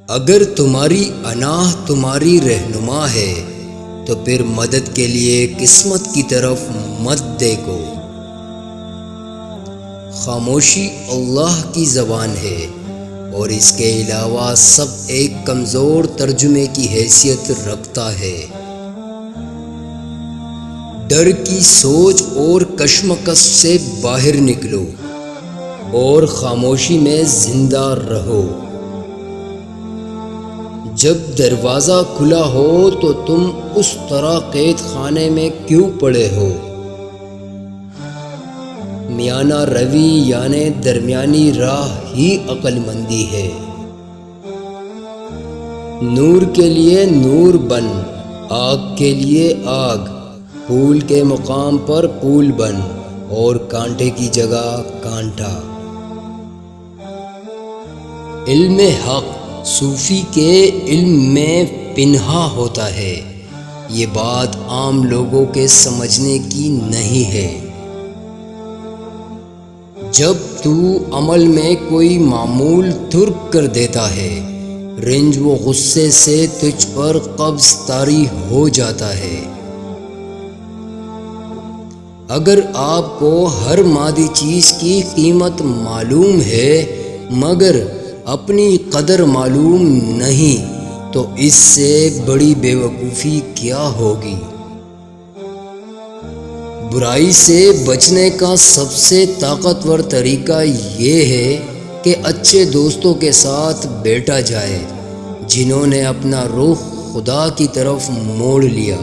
اگر تمہاری اناہ تمہاری رہنما ہے تو پھر مدد کے لیے قسمت کی طرف مت دیکھو۔ خاموشی اللہ کی زبان ہے اور اس کے علاوہ سب ایک کمزور ترجمے کی حیثیت رکھتا ہے۔ ڈر کی سوچ اور کشمکش سے باہر نکلو اور خاموشی میں زندہ رہو۔ جب دروازہ کھلا ہو تو تم اس طرح قید خانے میں کیوں پڑے ہو؟ میانہ روی یعنی درمیانی راہ ہی عقل مندی ہے۔ نور کے لیے نور بن، آگ کے لیے آگ، پھول کے مقام پر پھول بن اور کانٹے کی جگہ کانٹا۔ علم حق صوفی کے علم میں پنہا ہوتا ہے، یہ بات عام لوگوں کے سمجھنے کی نہیں ہے۔ جب تو عمل میں کوئی معمول ترک کر دیتا ہے، رنج و غصے سے تجھ پر قبض طاری ہو جاتا ہے۔ اگر آپ کو ہر مادی چیز کی قیمت معلوم ہے مگر اپنی قدر معلوم نہیں تو اس سے بڑی بیوقوفی کیا ہوگی؟ برائی سے بچنے کا سب سے طاقتور طریقہ یہ ہے کہ اچھے دوستوں کے ساتھ بیٹھا جائے جنہوں نے اپنا رخ خدا کی طرف موڑ لیا۔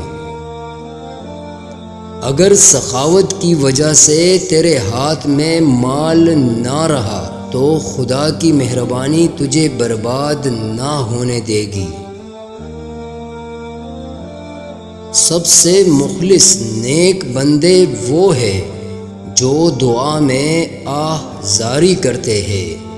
اگر سخاوت کی وجہ سے تیرے ہاتھ میں مال نہ رہا تو خدا کی مہربانی تجھے برباد نہ ہونے دے گی۔ سب سے مخلص نیک بندے وہ ہے جو دعا میں آہ زاری کرتے ہیں۔